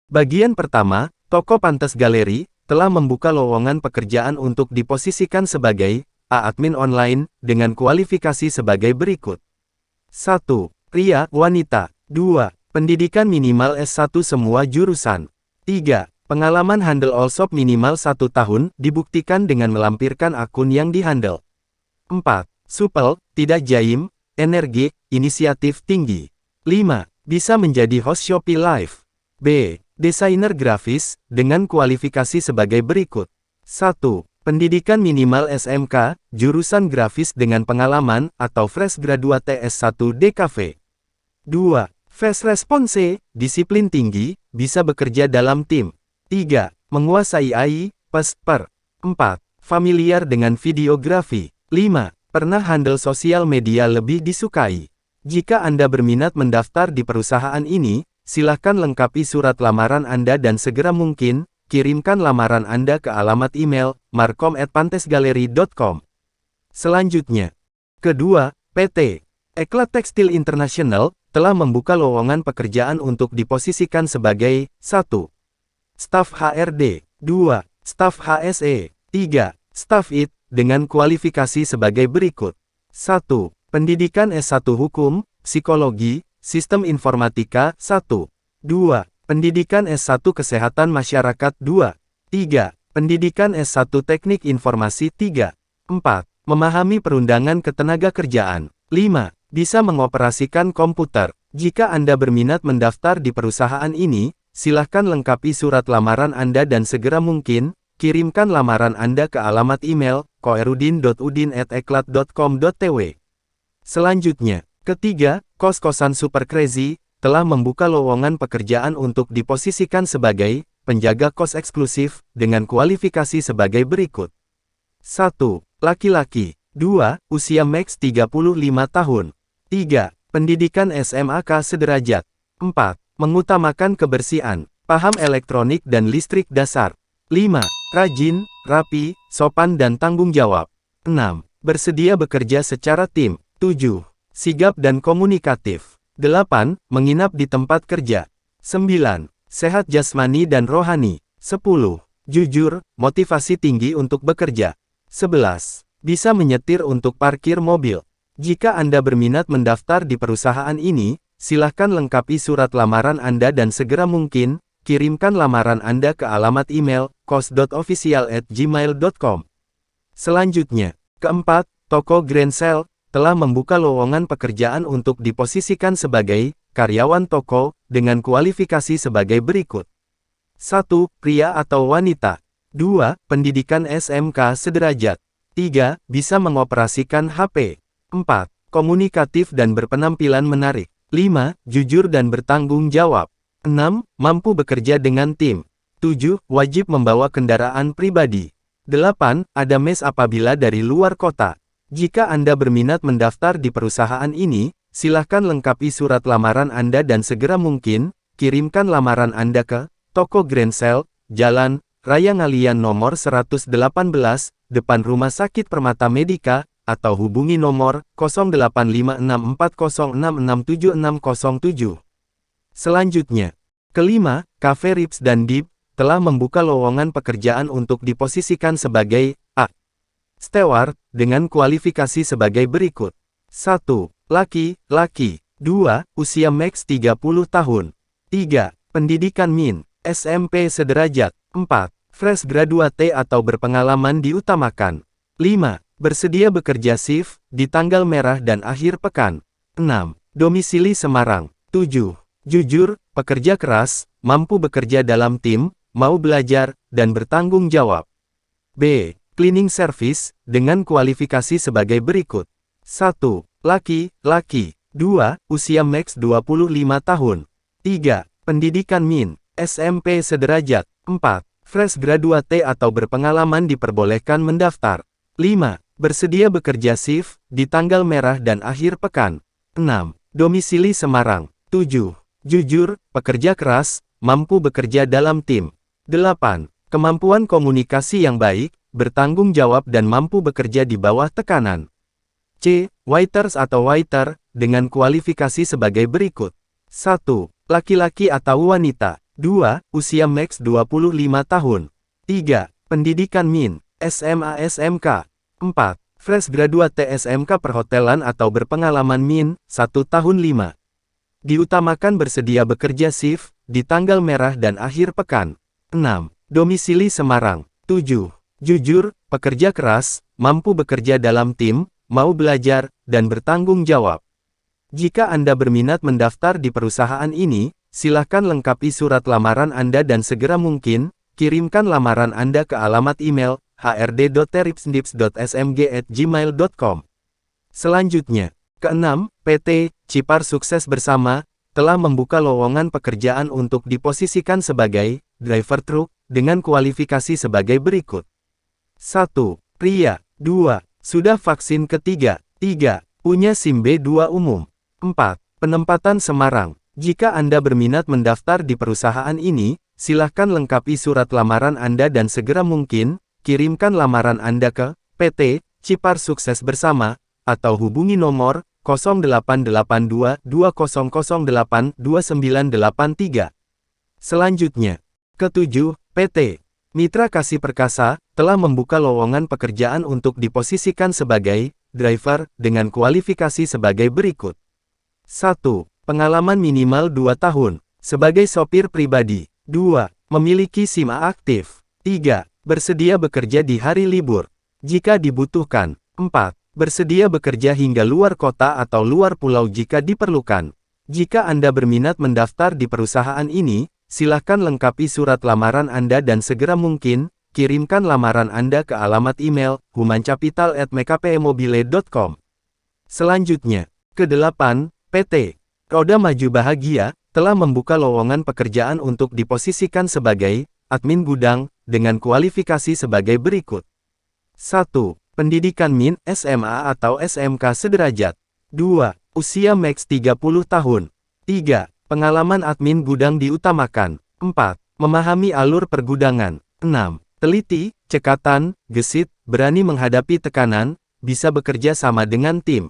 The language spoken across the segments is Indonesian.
Bagian pertama, toko Pantes Galeri telah membuka lowongan pekerjaan untuk diposisikan sebagai admin online dengan kualifikasi sebagai berikut. 1. Pria, wanita. 2. Pendidikan minimal S1 semua jurusan. 3. Pengalaman handle all shop minimal 1 tahun dibuktikan dengan melampirkan akun yang dihandle. 4. Supel, tidak jaim, energik, inisiatif tinggi. 5. Bisa menjadi host Shopee Live. B. Desainer grafis, dengan kualifikasi sebagai berikut. 1. Pendidikan minimal SMK, jurusan grafis dengan pengalaman, atau fresh graduate S1 DKV. 2. Fast response, disiplin tinggi, bisa bekerja dalam tim. 3. Menguasai AI, PES/PER. 4. Familiar dengan videografi. 5. Pernah handle sosial media lebih disukai. Jika Anda berminat mendaftar di perusahaan ini, silakan lengkapi surat lamaran Anda dan segera mungkin, kirimkan lamaran Anda ke alamat email, markom@pantesgaleri.com. Selanjutnya. Kedua, PT Eklat Tekstil International telah membuka lowongan pekerjaan untuk diposisikan sebagai 1. Staf HRD, 2. Staf HSE, 3. Staf IT, dengan kualifikasi sebagai berikut. 1. Pendidikan S1 Hukum, Psikologi, Sistem Informatika, 1. 2. Pendidikan S1 Kesehatan Masyarakat, 2. 3. Pendidikan S1 Teknik Informasi, 3. 4. Memahami perundangan ketenagakerjaan. 5. Bisa mengoperasikan komputer. Jika Anda berminat mendaftar di perusahaan ini, silakan lengkapi surat lamaran Anda dan segera mungkin, kirimkan lamaran Anda ke alamat email, koerudin.udin@eklat.com.tw. Selanjutnya. Ketiga, Kos-Kosan Super Crazy telah membuka lowongan pekerjaan untuk diposisikan sebagai penjaga kos eksklusif dengan kualifikasi sebagai berikut. 1. Laki-laki. 2. Usia maks 35 tahun. 3. Pendidikan SMAK sederajat. 4. Mengutamakan kebersihan, paham elektronik dan listrik dasar. 5. Rajin, rapi, sopan dan tanggung jawab. 6. Bersedia bekerja secara tim. 7. Sigap dan komunikatif. 8. Menginap di tempat kerja. 9. Sehat jasmani dan rohani. 10. Jujur, motivasi tinggi untuk bekerja. 11. Bisa menyetir untuk parkir mobil. Jika Anda berminat mendaftar di perusahaan ini, silahkan lengkapi surat lamaran Anda dan segera mungkin, kirimkan lamaran Anda ke alamat email, kos.official@gmail.com. Selanjutnya. Keempat, toko Grand Sale telah membuka lowongan pekerjaan untuk diposisikan sebagai karyawan toko dengan kualifikasi sebagai berikut. 1. Pria atau wanita. 2. Pendidikan SMK sederajat. 3. Bisa mengoperasikan HP. 4. Komunikatif dan berpenampilan menarik. 5. Jujur dan bertanggung jawab. 6. Mampu bekerja dengan tim. 7. Wajib membawa kendaraan pribadi. 8. Ada mes apabila dari luar kota. Jika Anda berminat mendaftar di perusahaan ini, silahkan lengkapi surat lamaran Anda dan segera mungkin, kirimkan lamaran Anda ke Toko Grand Sale, Jalan Raya Ngalian nomor 118, depan Rumah Sakit Permata Medika, atau hubungi nomor 085640667607. Selanjutnya. Kelima, Cafe Rips dan Dip telah membuka lowongan pekerjaan untuk diposisikan sebagai steward, dengan kualifikasi sebagai berikut. 1. Laki-laki. 2. Usia maks 30 tahun. 3. Pendidikan min. SMP sederajat. 4. Fresh graduate atau berpengalaman diutamakan. 5. Bersedia bekerja shift, di tanggal merah dan akhir pekan. 6. Domisili Semarang. 7. Jujur, pekerja keras, mampu bekerja dalam tim, mau belajar, dan bertanggung jawab. B. Cleaning service, dengan kualifikasi sebagai berikut. 1. Laki-laki. 2. Usia maks 25 tahun. 3. Pendidikan min. SMP sederajat. 4. Fresh graduate atau berpengalaman diperbolehkan mendaftar. 5. Bersedia bekerja shift, di tanggal merah dan akhir pekan. 6. Domisili Semarang. 7. Jujur, pekerja keras, mampu bekerja dalam tim. 8. Kemampuan komunikasi yang baik, bertanggung jawab dan mampu bekerja di bawah tekanan. C. Waiters atau waiter, dengan kualifikasi sebagai berikut. 1. Laki-laki atau wanita. 2. Usia maks 25 tahun. 3. Pendidikan min, SMA SMK. 4. Fresh graduate SMK perhotelan atau berpengalaman min, 1 tahun 5. Diutamakan bersedia bekerja shift, di tanggal merah dan akhir pekan. 6. Domisili Semarang. 7. Jujur, pekerja keras, mampu bekerja dalam tim, mau belajar, dan bertanggung jawab. Jika Anda berminat mendaftar di perusahaan ini, silakan lengkapi surat lamaran Anda dan segera mungkin, kirimkan lamaran Anda ke alamat email, hrd.teripsdips.smg@gmail.com. Selanjutnya, keenam, PT Cipar Sukses Bersama telah membuka lowongan pekerjaan untuk diposisikan sebagai driver truk dengan kualifikasi sebagai berikut. 1. Pria. 2. Sudah vaksin ketiga. 3. Punya SIM B2 umum. 4. Penempatan Semarang. Jika Anda berminat mendaftar di perusahaan ini, silahkan lengkapi surat lamaran Anda dan segera mungkin, kirimkan lamaran Anda ke PT Cipar Sukses Bersama, atau hubungi nomor 088220082983. Selanjutnya, ketujuh, PT Mitra Kasih Perkasa telah membuka lowongan pekerjaan untuk diposisikan sebagai driver dengan kualifikasi sebagai berikut. 1. Pengalaman minimal 2 tahun sebagai sopir pribadi. 2. Memiliki SIM A aktif. 3. Bersedia bekerja di hari libur jika dibutuhkan. 4. Bersedia bekerja hingga luar kota atau luar pulau jika diperlukan. Jika Anda berminat mendaftar di perusahaan ini, silakan lengkapi surat lamaran Anda dan segera mungkin, kirimkan lamaran Anda ke alamat email, humancapital@mkpmobile.com. Selanjutnya, ke-8, PT Roda Maju Bahagia telah membuka lowongan pekerjaan untuk diposisikan sebagai admin gudang dengan kualifikasi sebagai berikut. 1. Pendidikan min, SMA atau SMK sederajat. 2. Usia maks 30 tahun. 3. Pengalaman admin gudang diutamakan. 4. Memahami alur pergudangan. 6. Teliti, cekatan, gesit, berani menghadapi tekanan, bisa bekerja sama dengan tim.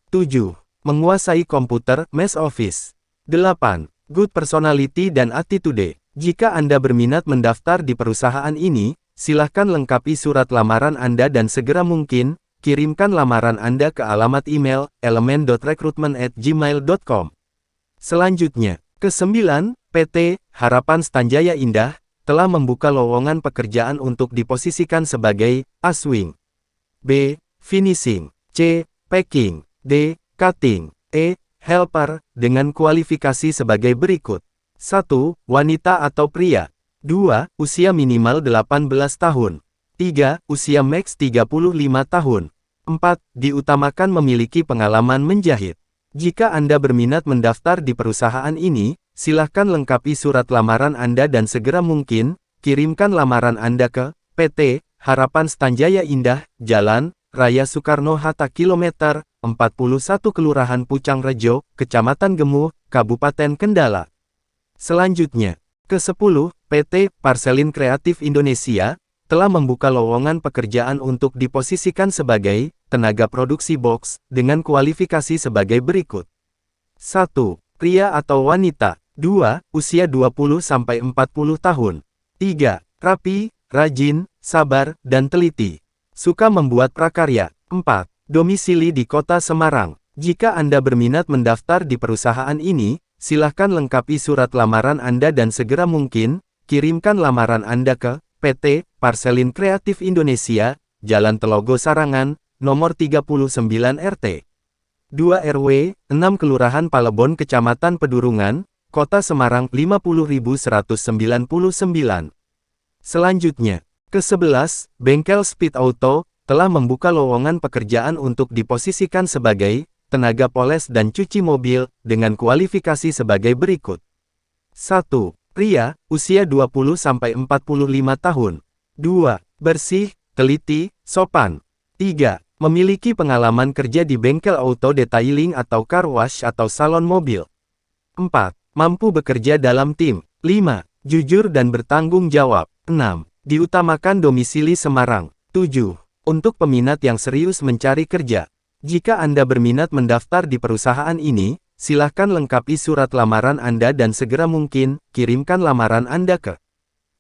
7. Menguasai komputer, MS Office. 8. Good personality dan attitude. Jika Anda berminat mendaftar di perusahaan ini, silahkan lengkapi surat lamaran Anda dan segera mungkin, kirimkan lamaran Anda ke alamat email, elemen.recruitment@gmail.com. Selanjutnya, ke-9, PT Harapan Stanjaya Indah telah membuka lowongan pekerjaan untuk diposisikan sebagai A. Swing, B. Finishing, C. Packing, D. Cutting, E. Helper, dengan kualifikasi sebagai berikut. 1. Wanita atau pria. 2. Usia minimal 18 tahun. 3. Usia maks 35 tahun. 4. Diutamakan memiliki pengalaman menjahit. Jika Anda berminat mendaftar di perusahaan ini, silahkan lengkapi surat lamaran Anda dan segera mungkin, kirimkan lamaran Anda ke PT Harapan Stanjaya Indah, Jalan Raya Soekarno-Hatta Kilometer 41 Kelurahan Pucang Rejo, Kecamatan Gemuh, Kabupaten Kendala. Selanjutnya, ke-10, PT Parselin Kreatif Indonesia telah membuka lowongan pekerjaan untuk diposisikan sebagai tenaga produksi box dengan kualifikasi sebagai berikut. 1. Pria atau wanita. 2. Usia 20-40 tahun. 3. Rapi, rajin, sabar, dan teliti. Suka membuat prakarya. 4. Domisili di Kota Semarang. Jika Anda berminat mendaftar di perusahaan ini, silahkan lengkapi surat lamaran Anda dan segera mungkin, kirimkan lamaran Anda ke PT Parselin Kreatif Indonesia, Jalan Telogo Sarangan, nomor 39 RT 2 RW 6 Kelurahan Palebon Kecamatan Pedurungan, Kota Semarang 50.199. Selanjutnya, ke-11, Bengkel Speed Auto telah membuka lowongan pekerjaan untuk diposisikan sebagai tenaga poles dan cuci mobil dengan kualifikasi sebagai berikut. 1. Pria, usia 20-45 tahun. 2. Bersih, teliti, sopan. 3. Memiliki pengalaman kerja di bengkel auto detailing atau car wash atau salon mobil. 4. Mampu bekerja dalam tim. 5. Jujur dan bertanggung jawab. 6. Diutamakan domisili Semarang. 7. Untuk peminat yang serius mencari kerja. Jika Anda berminat mendaftar di perusahaan ini, silahkan lengkapi surat lamaran Anda dan segera mungkin, kirimkan lamaran Anda ke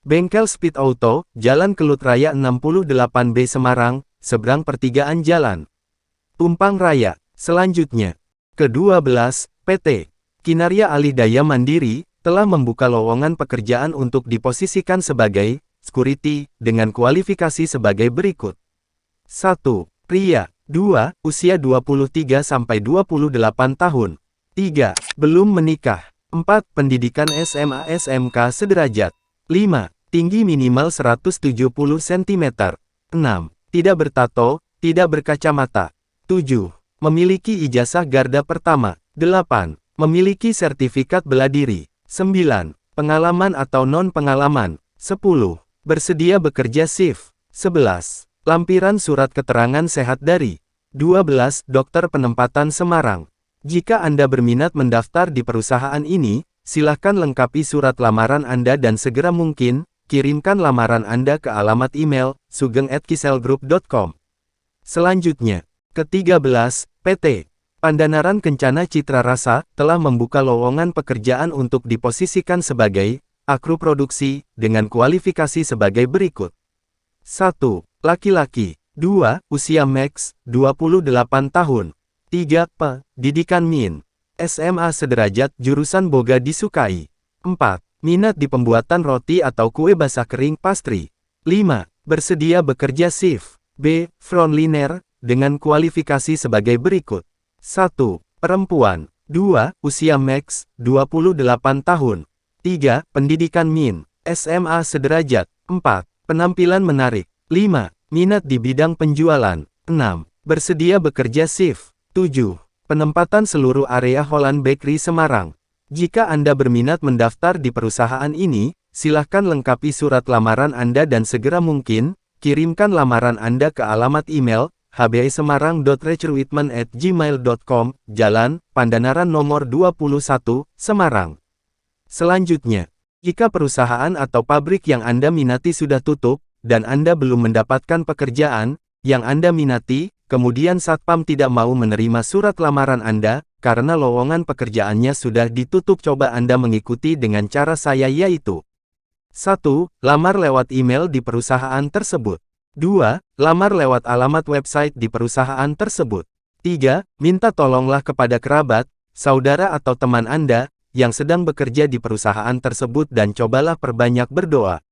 Bengkel Speed Auto, Jalan Kelut Raya 68B Semarang, seberang pertigaan Jalan Tumpang Raya. Selanjutnya, ke-12, PT Kinaria Alih Daya Mandiri, telah membuka lowongan pekerjaan untuk diposisikan sebagai security, dengan kualifikasi sebagai berikut. 1. Pria. 2. Usia 23-28 tahun. 3. Belum menikah. 4. Pendidikan SMA SMK sederajat. 5. Tinggi minimal 170 cm. 6. Tidak bertato, tidak berkacamata. 7. Memiliki ijazah garda pertama. 8. Memiliki sertifikat bela diri. 9. Pengalaman atau non-pengalaman. 10. Bersedia bekerja shift. 11. Lampiran surat keterangan sehat dari 12. Dokter Penempatan Semarang. Jika Anda berminat mendaftar di perusahaan ini, silakan lengkapi surat lamaran Anda dan segera mungkin, kirimkan lamaran Anda ke alamat email, sugeng@kiselgroup.com. Selanjutnya, ke-13, PT Pandanaran Kencana Citra Rasa, telah membuka lowongan pekerjaan untuk diposisikan sebagai akru produksi, dengan kualifikasi sebagai berikut. 1. Laki-laki. 2. Usia max, 28 tahun. 3. Pendidikan min. SMA sederajat jurusan boga disukai. 4. Minat di pembuatan roti atau kue basah kering pastry. 5. Bersedia bekerja shift. B. Frontliner, dengan kualifikasi sebagai berikut. 1. Perempuan. 2. Usia max, 28 tahun. 3. Pendidikan min. SMA sederajat. 4. Penampilan menarik. 5. Minat di bidang penjualan. 6. Bersedia bekerja shift. 7. Penempatan seluruh area Holland Bakery Semarang. Jika Anda berminat mendaftar di perusahaan ini, silakan lengkapi surat lamaran Anda dan segera mungkin, kirimkan lamaran Anda ke alamat email, hbisemarang.recruitment@gmail.com, Jalan Pandanaran nomor 21, Semarang. Selanjutnya, jika perusahaan atau pabrik yang Anda minati sudah tutup, dan Anda belum mendapatkan pekerjaan yang Anda minati, kemudian Satpam tidak mau menerima surat lamaran Anda, karena lowongan pekerjaannya sudah ditutup, coba Anda mengikuti dengan cara saya, yaitu 1. Lamar lewat email di perusahaan tersebut. 2. Lamar lewat alamat website di perusahaan tersebut. 3. Minta tolonglah kepada kerabat, saudara atau teman Anda, yang sedang bekerja di perusahaan tersebut dan cobalah perbanyak berdoa.